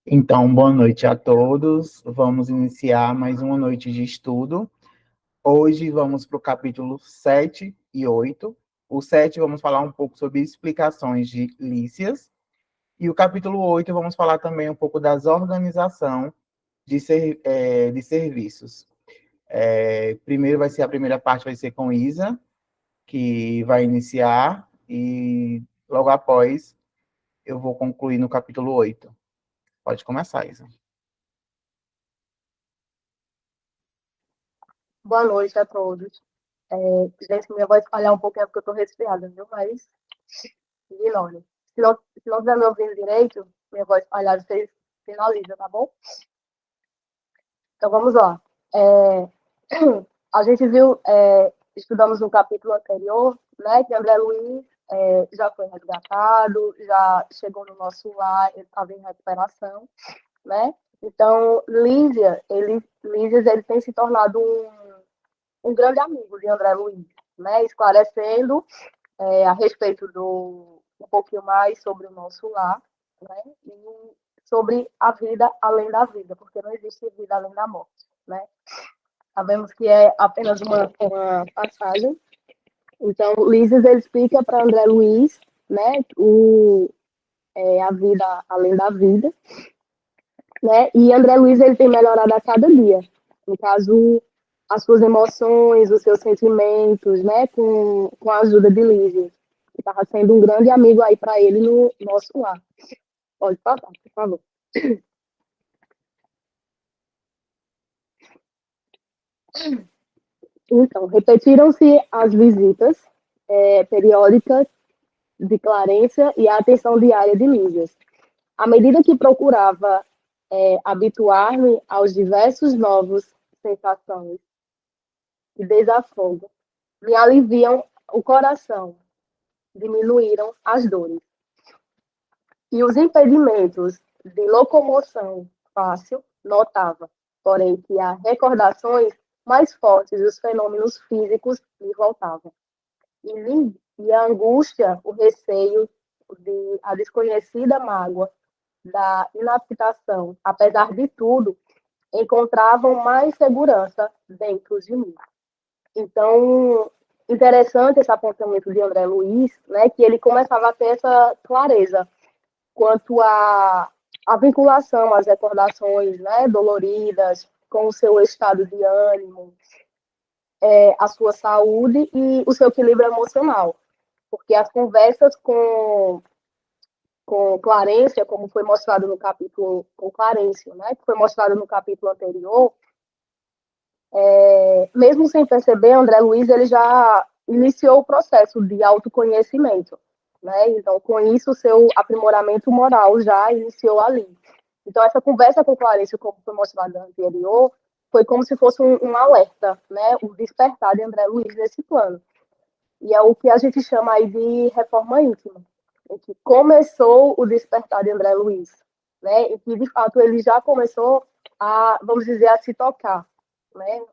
Então, boa noite a todos. Vamos iniciar mais uma noite de estudo. Hoje vamos para o capítulo 7 e 8. O 7 vamos falar um pouco sobre explicações de Lícias. E o capítulo 8 vamos falar também um pouco das organização de serviços. Primeiro vai ser a primeira parte, vai ser com Isa, que vai iniciar, e logo após eu vou concluir no capítulo 8. Pode começar, Isa. Boa noite a todos. Gente, minha voz falhar um pouquinho porque eu tô resfriada, viu? Mas ignore. Se não estiver me ouvindo direito, minha voz falhar, vocês finalizam, tá bom? Então vamos lá. É, a gente viu, estudamos no capítulo anterior, né, que André Luiz já foi resgatado, já chegou no nosso lar, ele estava em recuperação, né? Então, Lísias, ele tem se tornado um grande amigo de André Luiz, né? Esclarecendo a respeito um pouquinho mais sobre o nosso lar, né? E sobre a vida além da vida, porque não existe vida além da morte, né? Sabemos que é apenas uma passagem. Então, Lísias ele explica para André Luiz, né, a vida além da vida, né? E André Luiz ele tem melhorado a cada dia. No caso, as suas emoções, os seus sentimentos, né, com a ajuda de Lígia, que estava sendo um grande amigo aí para ele no nosso lar. Pode passar, por favor. Então, repetiram-se as visitas periódicas de Clarência e a atenção diária de Lígia. À medida que procurava habituar-me aos diversos novos sensações e desafogo, me aliviam o coração, diminuíram as dores. E os impedimentos de locomoção fácil, notava, porém, que há recordações mais fortes dos fenômenos físicos me voltavam. E a angústia, o receio, a desconhecida mágoa da inaptação, apesar de tudo, encontravam mais segurança dentro de mim. Então, interessante esse apontamento de André Luiz, né, que ele começava a ter essa clareza quanto à vinculação, às recordações, né, doloridas, com o seu estado de ânimo, a sua saúde e o seu equilíbrio emocional. Porque as conversas com Clarência, como foi mostrado no capítulo, com Clarência, né, que foi mostrado no capítulo anterior, mesmo sem perceber, André Luiz ele já iniciou o processo de autoconhecimento, né? Então, com isso, o seu aprimoramento moral já iniciou ali. Então, essa conversa com Clarice, como foi mostrado anterior, foi como se fosse um alerta, né? O despertar de André Luiz nesse plano. E é o que a gente chama aí de reforma íntima, em que começou o despertar de André Luiz, né? E que, de fato, ele já começou a, vamos dizer, a se tocar, né?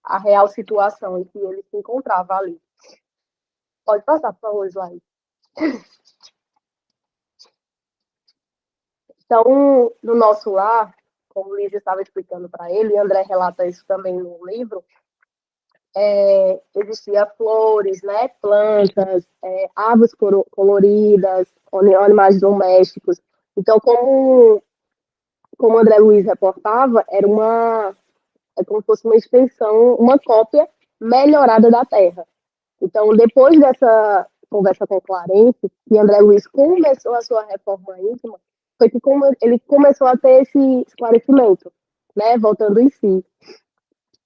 A real situação em que ele se encontrava ali. Pode passar, por favor, slide. Então, no nosso lar, como o Lígia estava explicando para ele, e André relata isso também no livro, existia flores, né, plantas, árvores coloridas, animais domésticos. Então, como André Luiz reportava, é como se fosse uma extensão, uma cópia melhorada da Terra. Então, depois dessa conversa com Clarence, que André Luiz começou a sua reforma íntima, foi que ele começou a ter esse esclarecimento, né, voltando em si.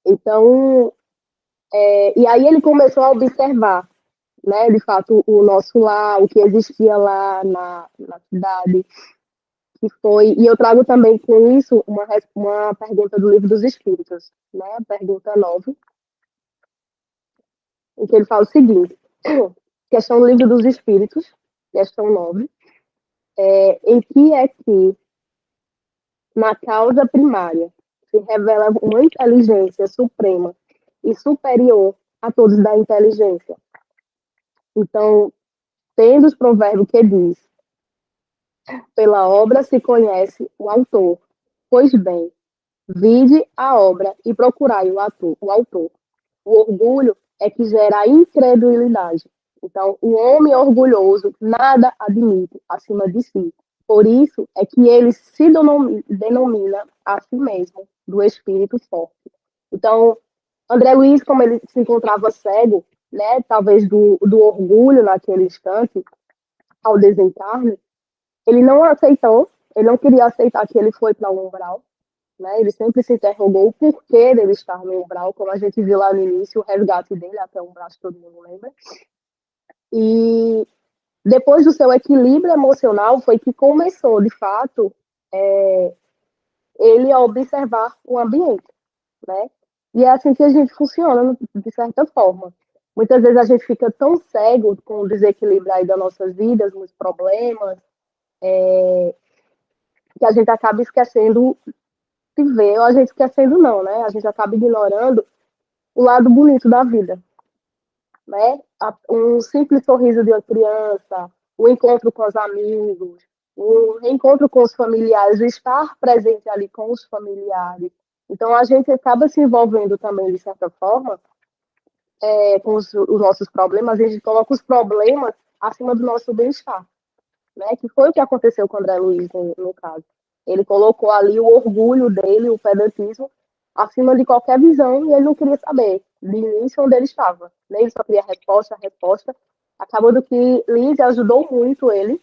Então, e aí ele começou a observar, né, de fato, o nosso lar, o que existia lá na cidade, que foi, e eu trago também com isso uma pergunta do Livro dos Espíritos, né, a pergunta 9, em que ele fala o seguinte, questão do Livro dos Espíritos, questão 9, em que é que, na causa primária, se revela uma inteligência suprema e superior a todos da inteligência. Então, tendo os provérbios que diz, Pela obra se conhece o autor. Pois bem, vide a obra e procurai o autor. O orgulho é que gera a incredulidade. Então, o homem orgulhoso nada admite acima de si. Por isso é que ele se denomina a si mesmo do espírito forte. Então, André Luiz, como ele se encontrava cego, né, talvez do orgulho naquele instante, ao desencarne, ele não aceitou, ele não queria aceitar que ele foi para o umbral, né? Ele sempre se interrogou o porquê dele estar no umbral, como a gente viu lá no início, o resgate dele até o umbral, acho que todo mundo lembra. E depois do seu equilíbrio emocional foi que começou, de fato, ele a observar o ambiente, né? E é assim que a gente funciona, de certa forma. Muitas vezes a gente fica tão cego com o desequilíbrio aí das nossas vidas, nos problemas, que a gente acaba esquecendo de ver, ou a gente esquecendo não, né? A gente acaba ignorando o lado bonito da vida, né? Um simples sorriso de uma criança, o encontro com os amigos, o reencontro com os familiares, o estar presente ali com os familiares. Então, a gente acaba se envolvendo também, de certa forma, com os nossos problemas, a gente coloca os problemas acima do nosso bem-estar, né? Que foi o que aconteceu com o André Luiz, no caso. Ele colocou ali o orgulho dele, o pedantismo, acima de qualquer visão, e ele não queria saber de início onde ele estava. Né? Ele só queria resposta, resposta. Acabou do que Liz ajudou muito ele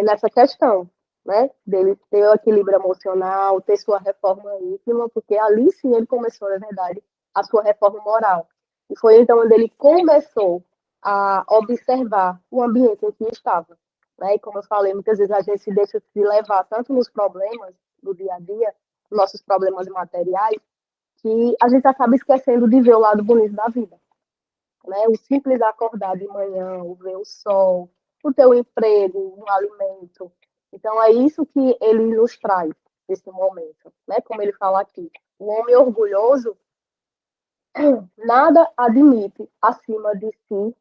nessa questão, né? Dele ter o equilíbrio emocional, ter sua reforma íntima, porque ali sim ele começou, na verdade, a sua reforma moral. E foi então onde ele começou a observar o ambiente em que estava. Né? E como eu falei, muitas vezes a gente se deixa se levar tanto nos problemas do dia a dia, nossos problemas materiais, que a gente acaba esquecendo de ver o lado bonito da vida. Né? O simples acordar de manhã, o ver o sol, o teu emprego, um alimento. Então, é isso que ele nos traz nesse momento. Né? Como ele fala aqui, o homem orgulhoso nada admite acima de si,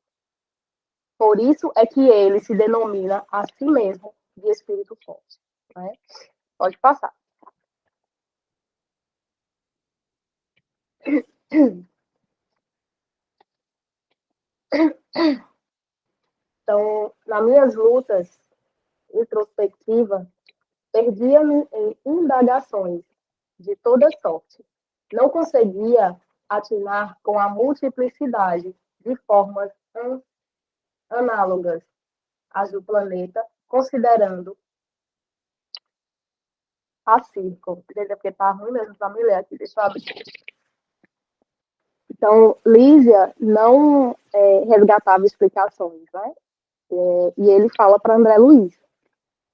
por isso é que ele se denomina a si mesmo de espírito forte. Né? Pode passar. Então, nas minhas lutas introspectivas, perdia-me em indagações de toda sorte. Não conseguia atinar com a multiplicidade de formas análogas às do planeta, considerando a circo. Porque está ruim mesmo para me ler aqui, deixa eu abrir. Então, Lísia não resgatava explicações, né? E ele fala para André Luiz: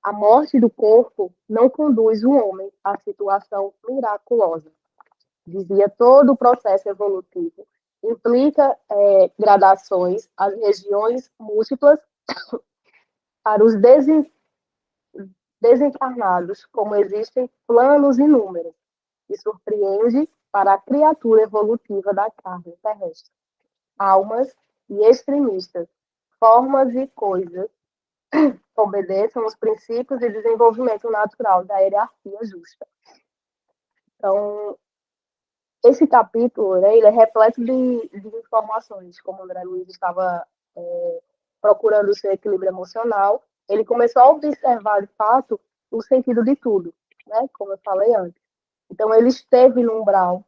a morte do corpo não conduz o homem à situação miraculosa. Dizia todo o processo evolutivo implica gradações, as regiões múltiplas para os desencarnados, como existem planos inúmeros, e surpreende para a criatura evolutiva da carne terrestre. Almas e extremistas, formas e coisas obedeçam os princípios de desenvolvimento natural da hierarquia justa. Então, esse capítulo, né, ele é repleto de informações, como o André Luiz estava procurando o seu equilíbrio emocional, ele começou a observar, de fato, o sentido de tudo, né, como eu falei antes. Então, ele esteve no umbral,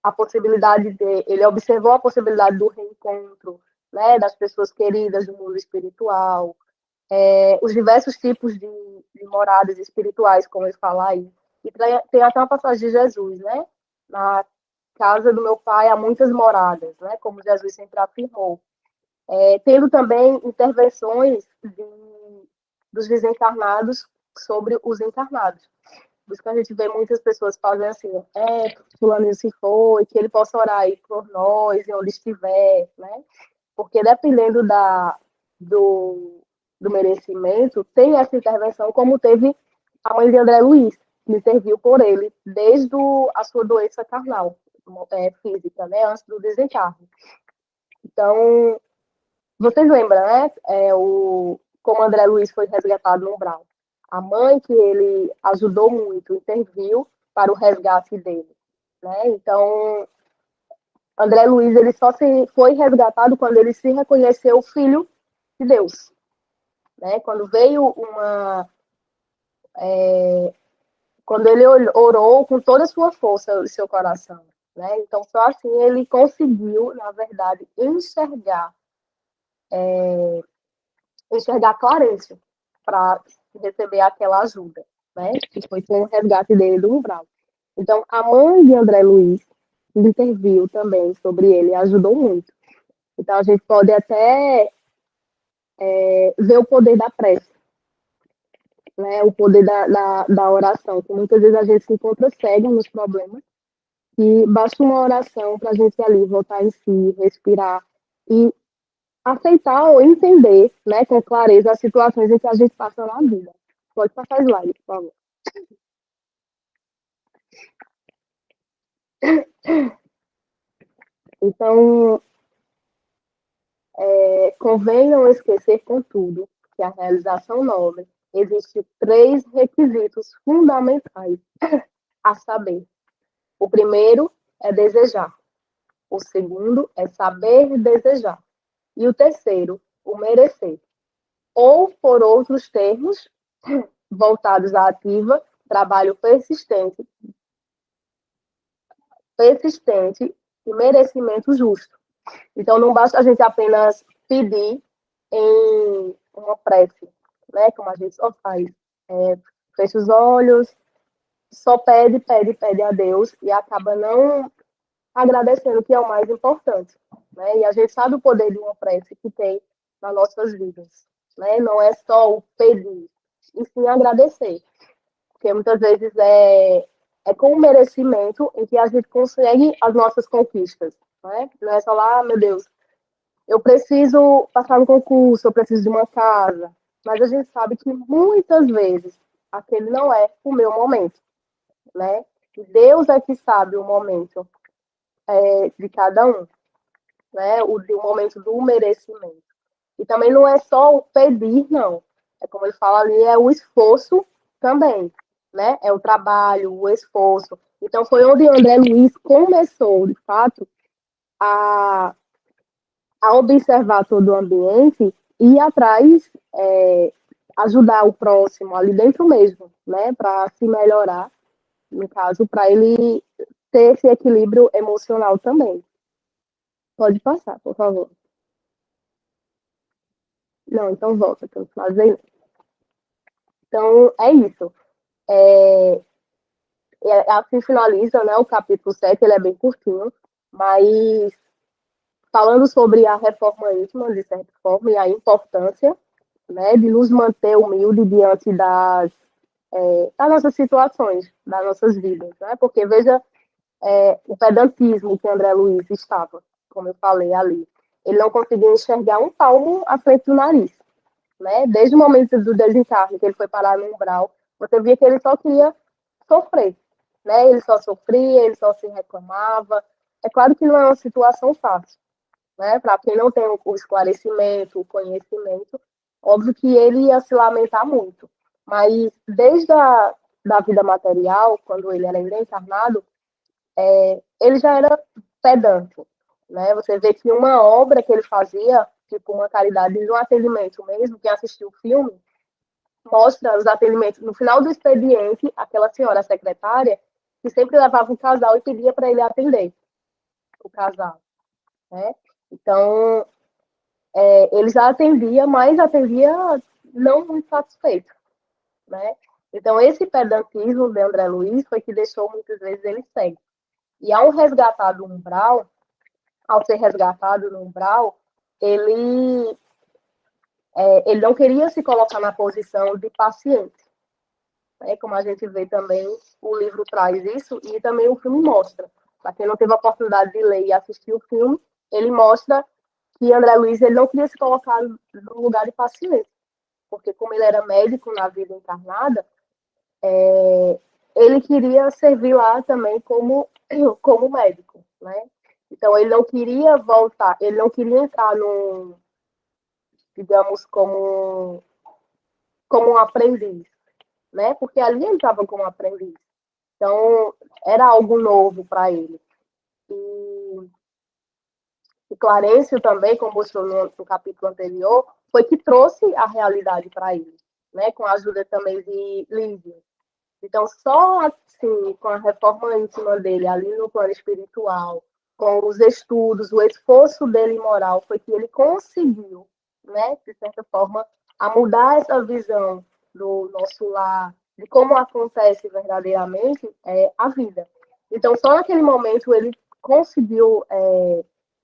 a possibilidade ele observou a possibilidade do reencontro, né, das pessoas queridas do mundo espiritual, os diversos tipos de moradas espirituais, como ele fala aí. E tem até uma passagem de Jesus, né? Na casa do meu pai há muitas moradas, né? Como Jesus sempre afirmou. Tendo também intervenções dos desencarnados sobre os encarnados. Por isso que a gente vê muitas pessoas fazendo assim, fulano se foi, que ele possa orar aí por nós, em onde estiver, né? Porque dependendo do merecimento, tem essa intervenção, como teve a mãe de André Luiz, que interviu por ele desde a sua doença carnal, física, né, antes do desencarne. Então, vocês lembram, né, como André Luiz foi resgatado no Umbral. A mãe que ele ajudou muito, interviu para o resgate dele, né? Então, André Luiz ele só foi resgatado quando ele se reconheceu filho de Deus, né? Quando ele orou com toda a sua força e seu coração, né? Então só assim ele conseguiu, na verdade, enxergar Clarencio para receber aquela ajuda, né? Que foi com o resgate dele do umbral. Então a mãe de André Luiz interviu também sobre ele, ajudou muito. Então a gente pode até ver o poder da prece, né? O poder da oração, que muitas vezes a gente se encontra cega nos problemas, e basta uma oração para a gente ali voltar em si, respirar e aceitar ou entender, né, com clareza as situações em que a gente passa na vida. Pode passar slide, por favor. Então, convém não esquecer, contudo, que a realização nobre existe três requisitos fundamentais, a saber, o primeiro é desejar, o segundo é saber desejar, e o terceiro, o merecer. Ou, por outros termos, voltados à ativa, trabalho persistente e merecimento justo. Então, não basta a gente apenas pedir em uma prece, né? Como a gente só faz. Fecha os olhos, só pede, pede, pede a Deus e acaba não agradecendo, que é o mais importante. Né? E a gente sabe o poder de uma prece que tem nas nossas vidas. Né? Não é só o pedir, e sim agradecer. Porque muitas vezes é com o merecimento em que a gente consegue as nossas conquistas. Né? Não é só lá, meu Deus, eu preciso passar no concurso, eu preciso de uma casa. Mas a gente sabe que muitas vezes aquele não é o meu momento. Né? E Deus é que sabe o momento de cada um. Né? O momento do merecimento. E também não é só o pedir, não. É como ele fala ali, é o esforço também, né? É o trabalho, o esforço. Então foi onde André Luiz começou, de fato, a, a observar todo o ambiente e ir atrás, ajudar o próximo ali dentro mesmo, né? Para se melhorar, no caso, para ele ter esse equilíbrio emocional também. Pode passar, por favor. Não, então volta, que eu fazer. Então, é isso. É, assim finaliza, né, o capítulo 7, ele é bem curtinho, mas falando sobre a reforma íntima, de certa forma, e a importância, né, de nos manter humilde diante das nossas situações, das nossas vidas, né, porque veja o pedantismo que André Luiz estava, como eu falei ali, ele não conseguia enxergar um palmo à frente do nariz, né, desde o momento do desencarne, que ele foi parar no umbral, você via que ele só queria sofrer, né? Ele só sofria, ele só se reclamava. É claro que não é uma situação fácil, né? Para quem não tem o esclarecimento, o conhecimento, óbvio que ele ia se lamentar muito. Mas desde da vida material, quando ele era ainda encarnado, ele já era pedante, né? Você vê que uma obra que ele fazia, tipo uma caridade de um atendimento mesmo, quem assistiu o filme, mostra os atendimentos. No final do expediente, aquela senhora secretária, que sempre levava um casal e pedia para ele atender o casal. Né? Então, ele já atendia, mas atendia não muito satisfeito. Né? Então, esse pedantismo de André Luiz foi que deixou muitas vezes ele cego. E ao resgatar do umbral, ao ser resgatado no umbral, ele não queria se colocar na posição de paciente. Né? Como a gente vê também, o livro traz isso e também o filme mostra. Para quem não teve a oportunidade de ler e assistir o filme, ele mostra que André Luiz ele não queria se colocar no lugar de paciente, porque como ele era médico na vida encarnada, ele queria servir lá também como médico, né? Então ele não queria voltar, ele não queria entrar digamos, como como um aprendiz, né? Porque ali ele estava como aprendiz. Então, era algo novo para ele. E, e Clarencio também, como mostrou no capítulo anterior, foi que trouxe a realidade para ele, né? Com a ajuda também de Lívia. Então, só assim, com a reforma íntima dele, ali no plano espiritual, com os estudos, o esforço dele moral, foi que ele conseguiu, né, de certa forma, a mudar essa visão do nosso lar, de como acontece verdadeiramente a vida. Então, só naquele momento ele conseguiu,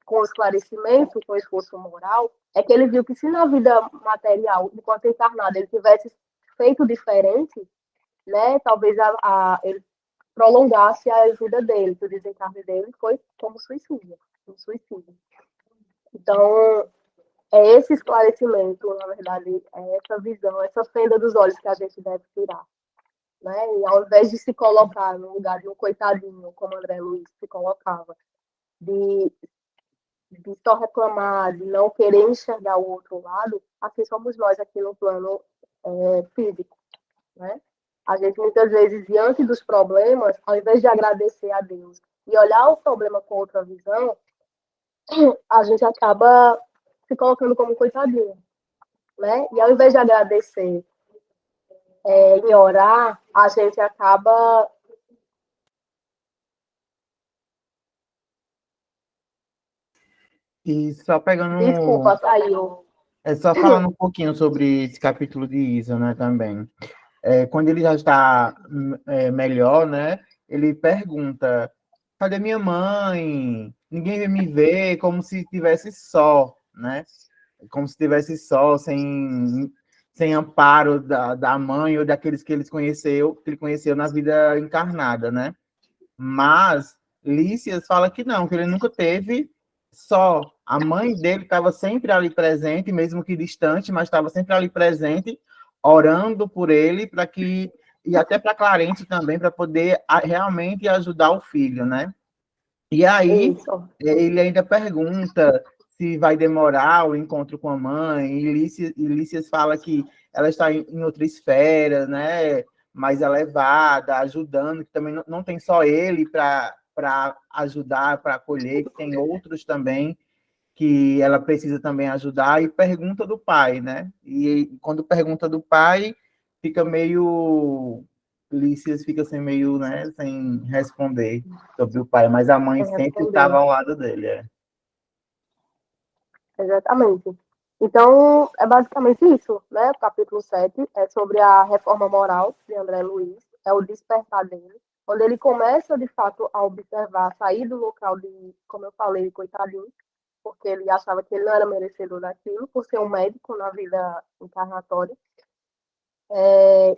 com o esclarecimento, com o esforço moral, é que ele viu que se na vida material, enquanto encarnado, ele tivesse feito diferente, né? Talvez ele prolongasse a vida dele, que o desencarne dele foi como suicídio, um suicídio. Então, é esse esclarecimento, na verdade, é essa visão, essa fenda dos olhos que a gente deve tirar. Né? E ao invés de se colocar no lugar de um coitadinho, como André Luiz se colocava, de, de só reclamar, de não querer enxergar o outro lado, aqui somos nós, aqui no plano físico. Né? A gente muitas vezes, diante dos problemas, ao invés de agradecer a Deus e olhar o problema com outra visão, a gente acaba se colocando como coitadinho, né? E ao invés de agradecer e orar, a gente acaba. E só Desculpa, pegando, saiu. só falando um pouquinho sobre esse capítulo de Isa, né, também. Quando ele já está melhor, né, ele pergunta, cadê minha mãe? Ninguém veio me ver, como se estivesse só, né? Como se estivesse só, sem amparo da mãe ou daqueles que ele conheceu na vida encarnada, né? Mas Lícias fala que não, que ele nunca teve só. A mãe dele estava sempre ali presente, mesmo que distante, mas estava sempre ali presente, orando por ele, para que e até para Clarence também, para poder realmente ajudar o filho, né? E aí Isso. ele ainda pergunta se vai demorar o encontro com a mãe, e Lícias fala que ela está em outra esfera, né? Mais elevada, ajudando, que também não tem só ele para ajudar, para acolher, que tem outros também que ela precisa também ajudar, e pergunta do pai, né? E quando pergunta do pai, fica meio. Lícias fica assim, meio, né, sem responder sobre o pai, mas a mãe Sem sempre estava responder. ao lado dele. Exatamente. Então, é basicamente isso, né? O capítulo 7 é sobre a reforma moral de André Luiz, é o despertar dele, onde ele começa, de fato, a observar, sair do local de, como eu falei, coitadinho, porque ele achava que ele não era merecedor daquilo, por ser um médico na vida encarnatória.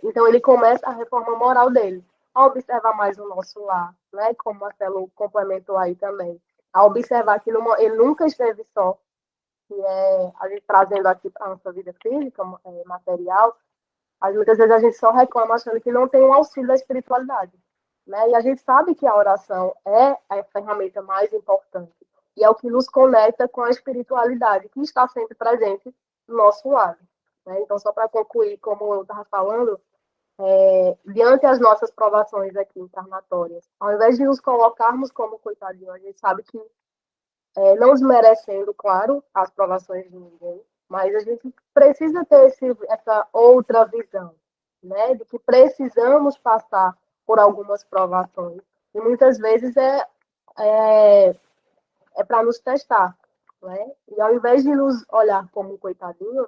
Então, ele começa a reforma moral dele, a observar mais o nosso lar, né? Como o Marcelo complementou aí também, a observar que ele nunca esteve só, que a gente trazendo aqui para a nossa vida física, material, muitas vezes a gente só reclama achando que não tem um auxílio da espiritualidade. Né? E a gente sabe que a oração é a ferramenta mais importante e é o que nos conecta com a espiritualidade, que está sempre presente do nosso lado. Né? Então, só para concluir, como eu estava falando, diante das nossas provações aqui encarnatórias, ao invés de nos colocarmos como coitadinho, a gente sabe que não desmerecendo, claro, as provações de ninguém, mas a gente precisa ter essa outra visão, né? De que precisamos passar por algumas provações. E muitas vezes é, é para nos testar, né? E ao invés de nos olhar como um coitadinho,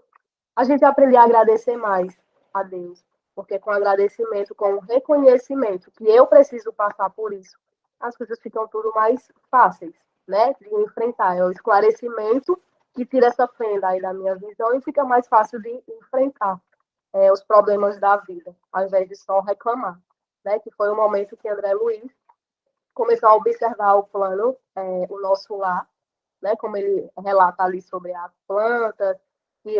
a gente aprender a agradecer mais a Deus. Porque com agradecimento, com o reconhecimento que eu preciso passar por isso, as coisas ficam tudo mais fáceis, né? De enfrentar. É o esclarecimento que tira essa fenda aí da minha visão e fica mais fácil de enfrentar os problemas da vida, ao invés de só reclamar. Né? Que foi o momento que André Luiz começou a observar o plano, o nosso lar, né? Como ele relata ali sobre as plantas, que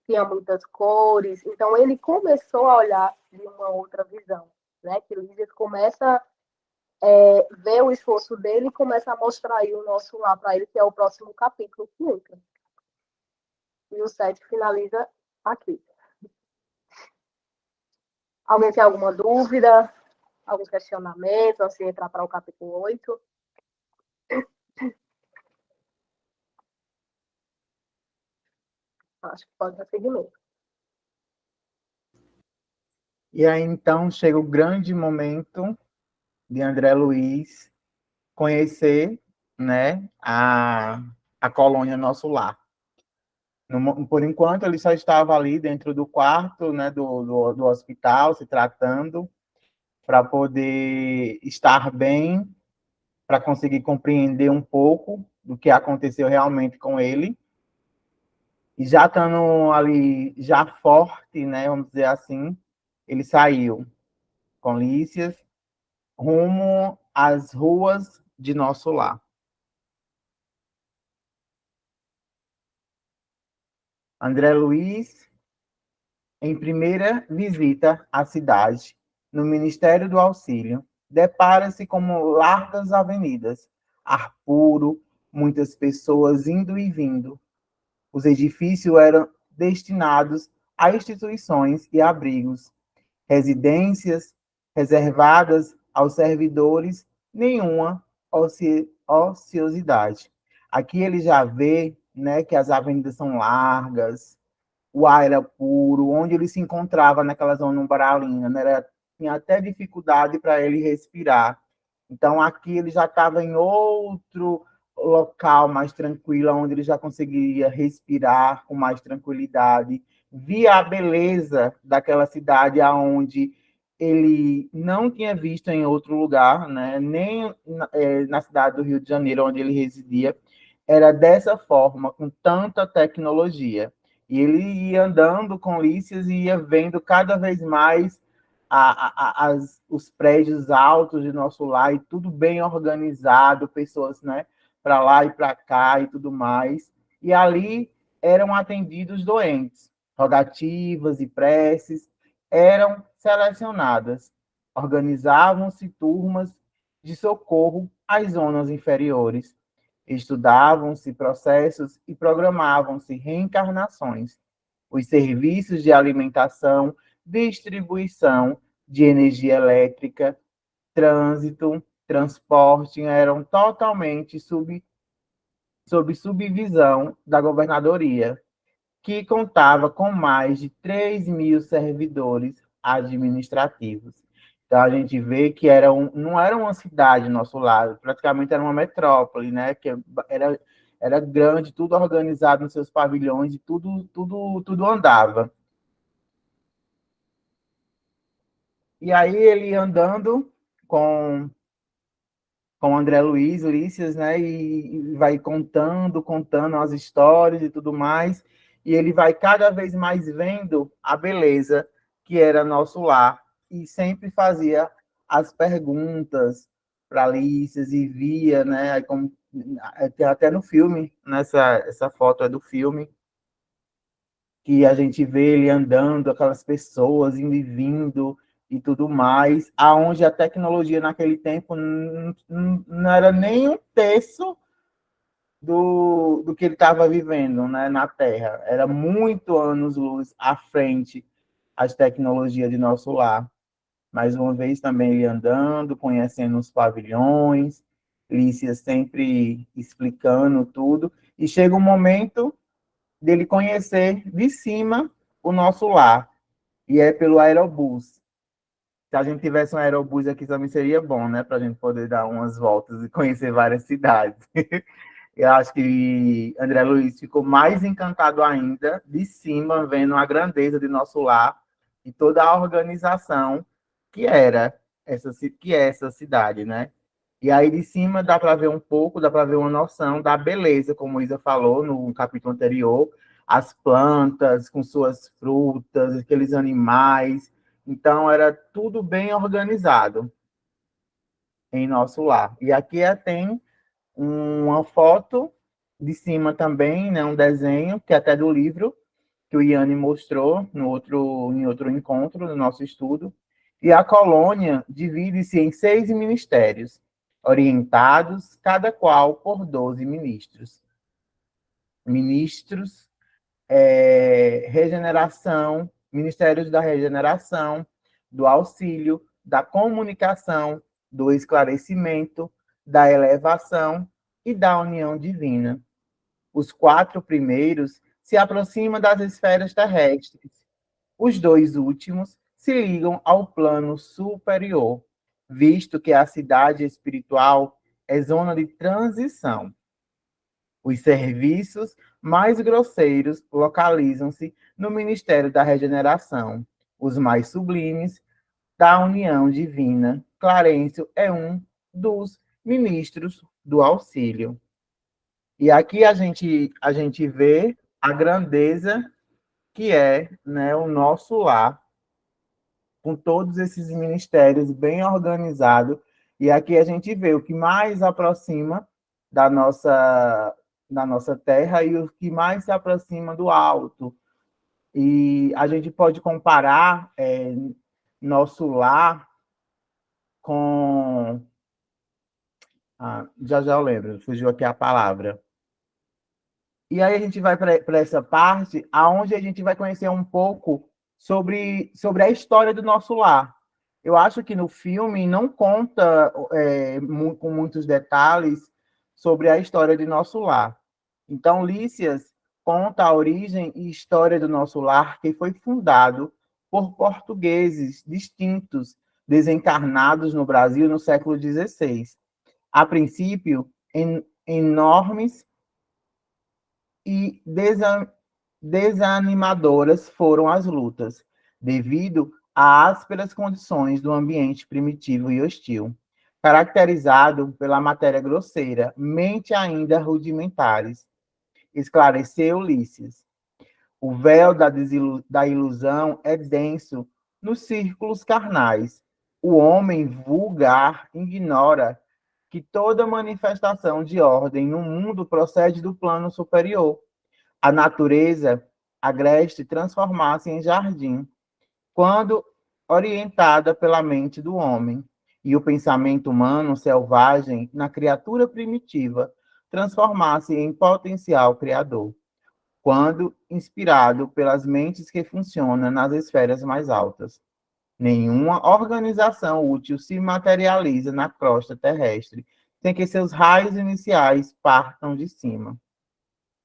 tinha muitas cores. Então, ele começou a olhar de uma outra visão, né? Que Lízias começa a ver o esforço dele e começa a mostrar aí o nosso lar para ele, que é o próximo capítulo que entra. E o 7 finaliza aqui. Alguém tem alguma dúvida? Algum questionamento, antes de entrar para o capítulo 8? Acho que pode dar seguimento. E aí, então, chega o grande momento de André Luiz conhecer, né, a colônia Nosso Lar. Por enquanto, ele só estava ali dentro do quarto, né, do hospital, se tratando, para poder estar bem, para conseguir compreender um pouco do que aconteceu realmente com ele. E já estando ali, já forte, né, vamos dizer assim, ele saiu com Lícias rumo às ruas de Nosso Lar. André Luiz, em primeira visita à cidade, no Ministério do Auxílio, depara-se com largas avenidas, ar puro, muitas pessoas indo e vindo. Os edifícios eram destinados a instituições e abrigos, residências reservadas aos servidores, nenhuma ociosidade. Aqui ele já vê, né, que as avenidas são largas, o ar era puro, onde ele se encontrava naquela zona umbralina, né, tinha até dificuldade para ele respirar. Então, aqui ele já estava em outro local mais tranquilo, onde ele já conseguiria respirar com mais tranquilidade, via a beleza daquela cidade aonde ele não tinha visto em outro lugar, né? Nem na cidade do Rio de Janeiro, onde ele residia, era dessa forma, com tanta tecnologia. E ele ia andando com Lícias e ia vendo cada vez mais os prédios altos de Nosso Lar, e tudo bem organizado, pessoas, né, para lá e para cá e tudo mais. E ali eram atendidos doentes, rogativas e preces eram selecionadas. Organizavam-se turmas de socorro às zonas inferiores. Estudavam-se processos e programavam-se reencarnações. Os serviços de alimentação, distribuição de energia elétrica, trânsito, transporte eram totalmente sob subvisão da governadoria, que contava com mais de 3.000 servidores administrativos. Então, a gente vê que não era uma cidade nosso lado, praticamente era uma metrópole, né? Que era grande, tudo organizado nos seus pavilhões, e tudo andava. E aí ele andando com com André Luiz, Ulisses, né? E vai contando as histórias e tudo mais. E ele vai cada vez mais vendo a beleza que era nosso lar. E sempre fazia as perguntas para Ulisses e via, né? Como, até no filme, nessa essa foto é do filme, que a gente vê ele andando, aquelas pessoas indo e vindo e tudo mais, aonde a tecnologia naquele tempo não era nem um terço do que ele estava vivendo, né, na Terra. Era muito anos-luz à frente as tecnologias de nosso lar. Mais uma vez também ele andando, conhecendo os pavilhões, Lícia sempre explicando tudo, e chega um momento dele conhecer de cima o nosso lar, e é pelo aerobus. Se a gente tivesse um aerobus aqui também seria bom, né? Para a gente poder dar umas voltas e conhecer várias cidades. Eu acho que André Luiz ficou mais encantado ainda de cima, vendo a grandeza de nosso lar e toda a organização que era que é essa cidade, né? E aí de cima dá para ver um pouco, dá para ver uma noção da beleza, como Isa falou no capítulo anterior, as plantas com suas frutas, aqueles animais. Então era tudo bem organizado em nosso lar. E aqui tem uma foto de cima também, né, um desenho, que é até do livro, que o Iane mostrou em outro encontro, no nosso estudo. E a colônia divide-se em 6 ministérios, orientados, cada qual por 12 ministros. Regeneração, Ministérios da Regeneração, do auxílio, da comunicação, do esclarecimento, da elevação e da união divina. Os 4 primeiros se aproximam das esferas terrestres. Os 2 últimos se ligam ao plano superior, visto que a cidade espiritual é zona de transição. Os serviços mais grosseiros localizam-se no Ministério da Regeneração, os mais sublimes da união divina. Clarencio é um dos ministros do auxílio. E aqui a gente vê a grandeza que é, né, o nosso lar, com todos esses ministérios bem organizados. E aqui a gente vê o que mais aproxima da nossa terra e o que mais se aproxima do alto. E a gente pode comparar nosso lar com. Já eu lembro, fugiu aqui a palavra. E aí a gente vai para essa parte, aonde a gente vai conhecer um pouco sobre a história do nosso lar. Eu acho que no filme não conta com muitos detalhes sobre a história de nosso lar. Então, Lícias conta a origem e história do nosso lar, que foi fundado por portugueses distintos, desencarnados no Brasil no século XVI. A princípio, enormes e desanimadoras foram as lutas, devido às ásperas condições do ambiente primitivo e hostil, caracterizado pela matéria grosseira, mente ainda rudimentares. Esclareceu Ulisses. O véu da ilusão é denso nos círculos carnais. O homem vulgar ignora que toda manifestação de ordem no mundo procede do plano superior. A natureza agreste transformar-se em jardim, quando orientada pela mente do homem, e o pensamento humano selvagem, na criatura primitiva, transformar-se em potencial criador, quando inspirado pelas mentes que funcionam nas esferas mais altas. Nenhuma organização útil se materializa na crosta terrestre, sem que seus raios iniciais partam de cima.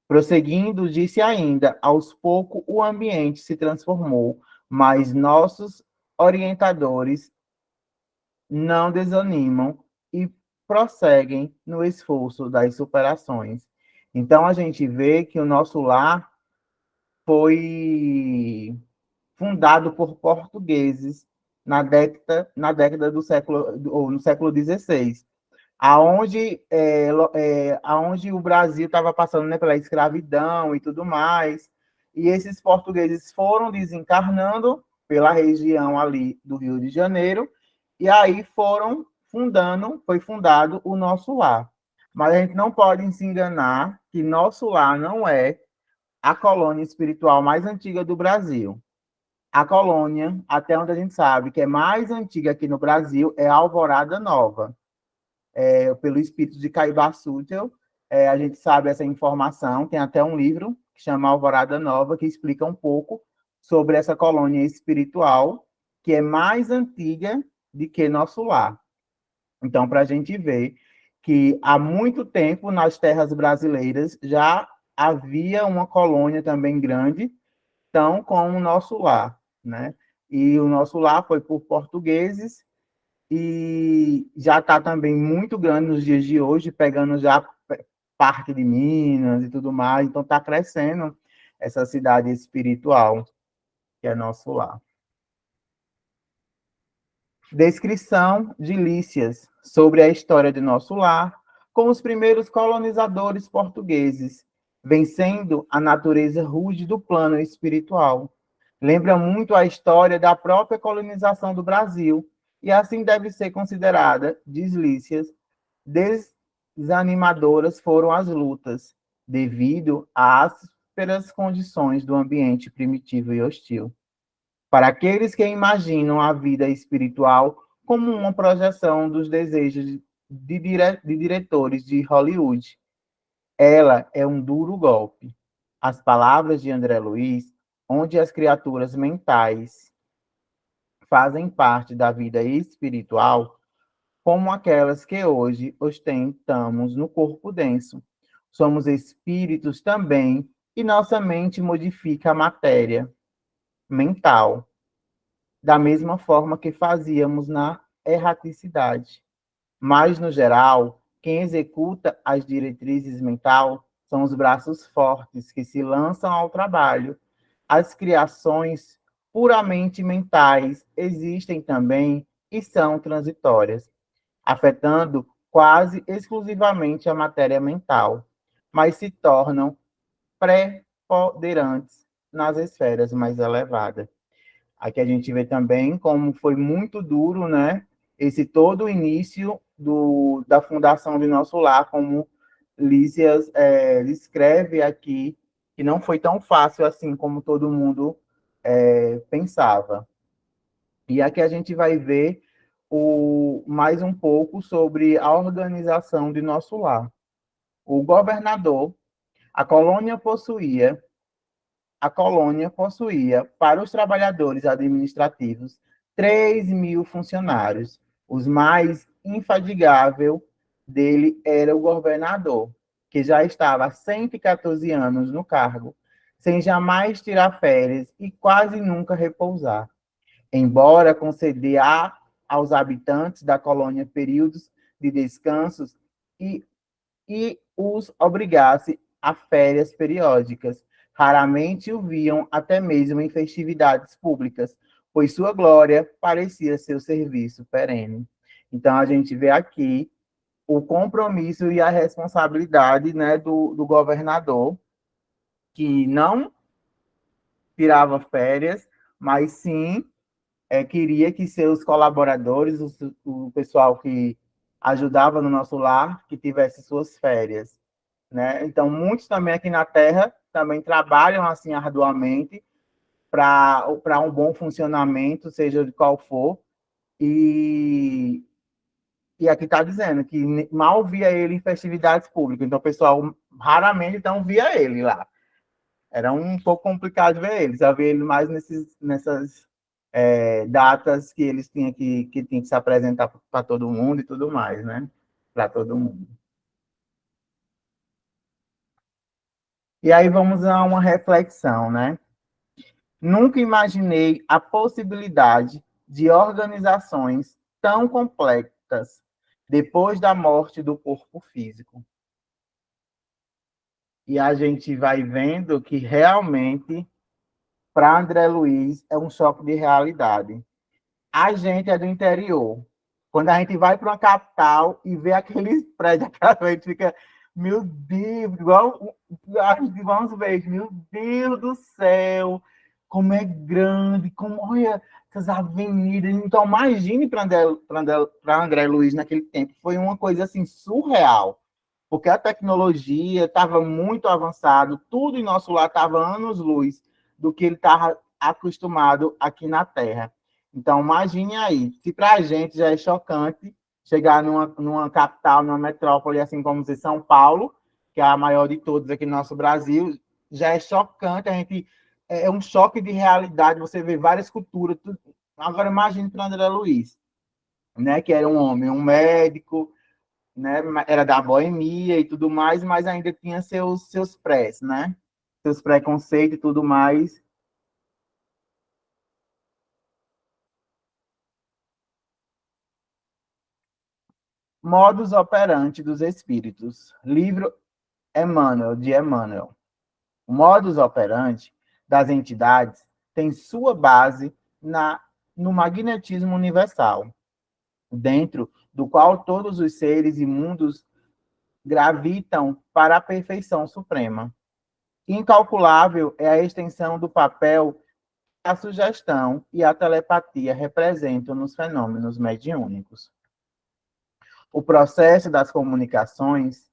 Prosseguindo, disse ainda, aos poucos o ambiente se transformou, mas nossos orientadores não desanimam e prosseguem no esforço das superações. Então, a gente vê que o nosso lar foi fundado por portugueses na década do século, ou no século XVI, aonde o Brasil estava passando, né, pela escravidão e tudo mais, e esses portugueses foram desencarnando pela região ali do Rio de Janeiro, e aí foi fundado o nosso lar. Mas a gente não pode se enganar que nosso lar não é a colônia espiritual mais antiga do Brasil. A colônia, até onde a gente sabe que é mais antiga aqui no Brasil, é a Alvorada Nova. Pelo espírito de Caiba-Sútil, a gente sabe essa informação. Tem até um livro que chama Alvorada Nova, que explica um pouco sobre essa colônia espiritual, que é mais antiga do que nosso lar. Então, para a gente ver que há muito tempo nas terras brasileiras já havia uma colônia também grande, tão como o nosso lar, né? E o nosso lar foi por portugueses e já está também muito grande nos dias de hoje, pegando já parte de Minas e tudo mais, então está crescendo essa cidade espiritual, que é nosso lar. Descrição de Lícias sobre a história de nosso lar, com os primeiros colonizadores portugueses, vencendo a natureza rude do plano espiritual. Lembra muito a história da própria colonização do Brasil, e assim deve ser considerada, diz Lícias, desanimadoras foram as lutas, devido às ásperas condições do ambiente primitivo e hostil. Para aqueles que imaginam a vida espiritual como uma projeção dos desejos de diretores de Hollywood, ela é um duro golpe. As palavras de André Luiz, onde as criaturas mentais fazem parte da vida espiritual, como aquelas que hoje ostentamos no corpo denso. Somos espíritos também, e nossa mente modifica a matéria mental, da mesma forma que fazíamos na erraticidade. Mas, no geral, quem executa as diretrizes mental são os braços fortes que se lançam ao trabalho. As criações puramente mentais existem também e são transitórias, afetando quase exclusivamente a matéria mental, mas se tornam preponderantes nas esferas mais elevadas. Aqui a gente vê também como foi muito duro, né? Esse todo o início da fundação do nosso lar, como Lísias escreve aqui, que não foi tão fácil assim como todo mundo pensava. E aqui a gente vai ver mais um pouco sobre a organização de nosso lar. O governador, a colônia possuía a colônia possuía, para os trabalhadores administrativos, 3.000 funcionários. Os mais infadigável dele era o governador, que já estava há 114 anos no cargo, sem jamais tirar férias e quase nunca repousar. Embora conceder aos habitantes da colônia períodos de descansos e os obrigasse a férias periódicas. Raramente o viam até mesmo em festividades públicas, pois sua glória parecia seu serviço perene. Então, a gente vê aqui o compromisso e a responsabilidade, né, do governador, que não tirava férias, mas sim queria que seus colaboradores, o pessoal que ajudava no nosso lar, que tivesse suas férias, né? Então, muitos também aqui na Terra também trabalham assim arduamente para um bom funcionamento, seja de qual for, e, e aqui está dizendo que mal via ele em festividades públicas, então o pessoal raramente então via ele lá. Era um pouco complicado ver ele, só ver ele mais nessas datas que eles tinham que se apresentar para todo mundo e tudo mais, né? Para todo mundo. E aí vamos a uma reflexão, né? Nunca imaginei a possibilidade de organizações tão complexas depois da morte do corpo físico. E a gente vai vendo que realmente, para André Luiz, é um choque de realidade. A gente é do interior. Quando a gente vai para uma capital e vê aqueles prédios, a gente fica, meu Deus, igual uns beijos, meu Deus do céu, como é grande, como, olha, essas avenidas. Então, imagine para André Luiz naquele tempo, foi uma coisa assim surreal, porque a tecnologia estava muito avançada, tudo em nosso lar estava anos-luz do que ele estava acostumado aqui na Terra. Então, imagine aí, se para a gente já é chocante chegar numa capital, numa metrópole, assim como dizer São Paulo, que é a maior de todas aqui no nosso Brasil, já é chocante, a gente é um choque de realidade, você vê várias culturas. Tudo. Agora, imagine para André Luiz, né, que era um homem, um médico, né, era da boemia e tudo mais, mas ainda tinha seus prés, né, seus preconceitos e tudo mais. Modus operandi dos espíritos. Livro Emmanuel, de Emmanuel. O modus operandi das entidades tem sua base no magnetismo universal, dentro do qual todos os seres e mundos gravitam para a perfeição suprema. Incalculável é a extensão do papel que a sugestão e a telepatia representam nos fenômenos mediúnicos. O processo das comunicações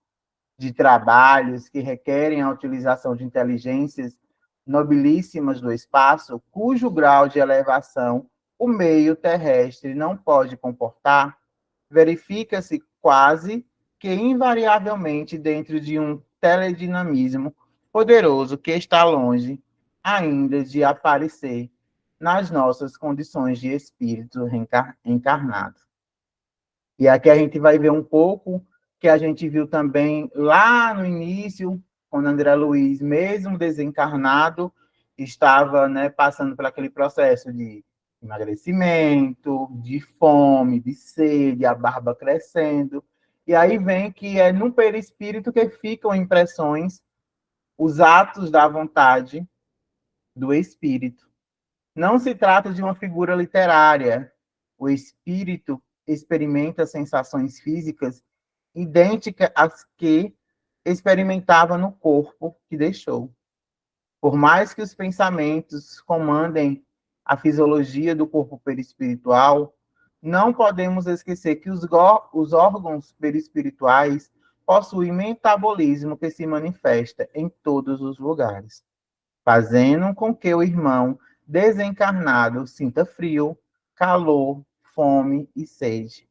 de trabalhos que requerem a utilização de inteligências nobilíssimas do espaço, cujo grau de elevação o meio terrestre não pode comportar, verifica-se quase que invariavelmente dentro de um teledinamismo poderoso que está longe ainda de aparecer nas nossas condições de espírito encarnado. E aqui a gente vai ver um pouco que a gente viu também lá no início, quando André Luiz, mesmo desencarnado, estava, né, passando por aquele processo de emagrecimento, de fome, de sede, a barba crescendo. E aí vem que é no perispírito que ficam impressões, os atos da vontade do espírito. Não se trata de uma figura literária. O espírito experimenta sensações físicas idênticas às que experimentava no corpo que deixou. Por mais que os pensamentos comandem a fisiologia do corpo perispiritual, não podemos esquecer que os órgãos perispirituais possuem metabolismo que se manifesta em todos os lugares, fazendo com que o irmão desencarnado sinta frio, calor, fome e sede.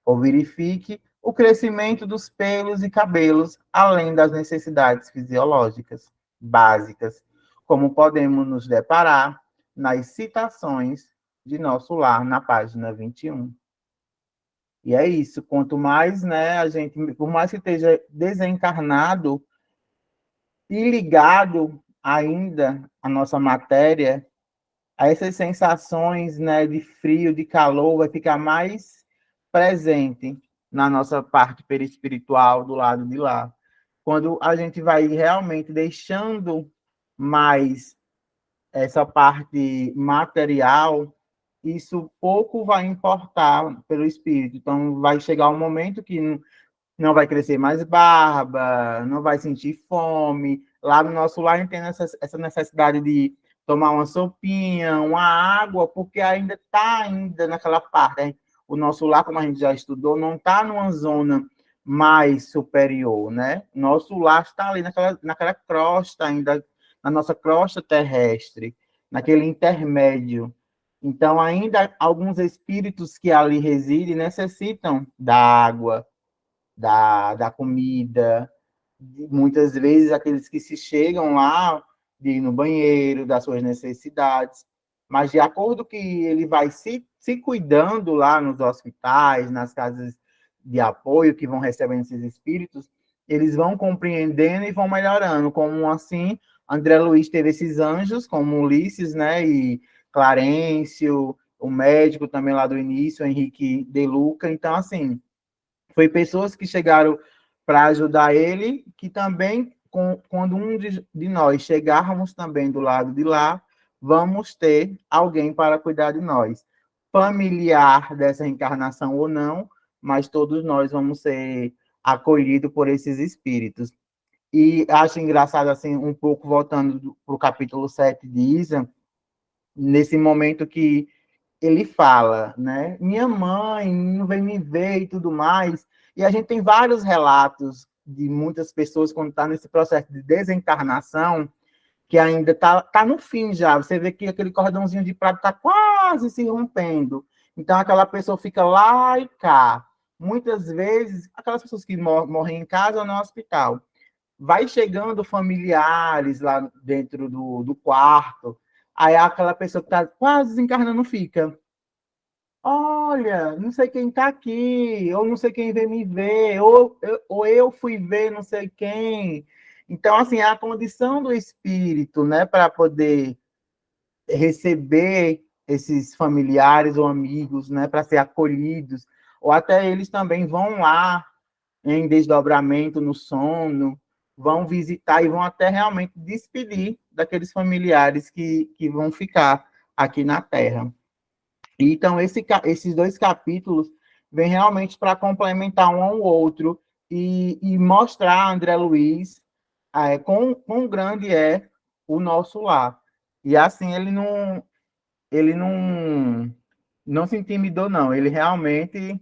Ou verifique o crescimento dos pelos e cabelos, além das necessidades fisiológicas básicas, como podemos nos deparar nas citações de Nosso Lar, na página 21. E é isso, quanto mais, né, a gente, por mais que esteja desencarnado e ligado ainda à nossa matéria, essas sensações, né, de frio, de calor, vai ficar mais presente na nossa parte perispiritual do lado de lá. Quando a gente vai realmente deixando mais essa parte material, isso pouco vai importar pelo espírito. Então, vai chegar um momento que não vai crescer mais barba, não vai sentir fome. Lá no nosso lar, a gente tem essa necessidade de tomar uma sopinha, uma água, porque ainda está ainda naquela parte. Hein? O nosso lar, como a gente já estudou, não está numa zona mais superior, né? Nosso lar está ali naquela crosta ainda, na nossa crosta terrestre, naquele intermédio. Então, ainda alguns espíritos que ali residem necessitam da água, da comida, muitas vezes aqueles que se chegam lá de ir no banheiro, das suas necessidades, mas de acordo que ele vai se cuidando lá nos hospitais, nas casas de apoio que vão recebendo esses espíritos, eles vão compreendendo e vão melhorando, como assim André Luiz teve esses anjos, como Ulisses, né, e Clarencio, o médico também lá do início, Henrique De Luca, então assim, foi pessoas que chegaram para ajudar ele, que também, quando um de nós chegarmos também do lado de lá, vamos ter alguém para cuidar de nós. Familiar dessa reencarnação ou não, mas todos nós vamos ser acolhidos por esses espíritos. E acho engraçado, assim, um pouco voltando para o capítulo 7 de Isa, nesse momento que ele fala, né? Minha mãe não vem me ver e tudo mais. E a gente tem vários relatos de muitas pessoas quando está nesse processo de desencarnação, que ainda tá no fim já. Você vê que aquele cordãozinho de prata está quase se rompendo. Então aquela pessoa fica lá e cá. Muitas vezes, aquelas pessoas que morrem em casa ou no hospital, vai chegando familiares lá dentro do quarto, aí aquela pessoa que está quase desencarnando fica. Olha, não sei quem está aqui, ou não sei quem veio me ver, ou eu fui ver não sei quem. Então, assim, é a condição do espírito, né, para poder receber esses familiares ou amigos, né, para ser acolhidos, ou até eles também vão lá em desdobramento no sono, vão visitar e vão até realmente despedir daqueles familiares que vão ficar aqui na Terra. Então, esses dois capítulos vêm realmente para complementar um ao outro e mostrar a André Luiz quão grande é o nosso lar. E assim, ele não se intimidou, não. Ele realmente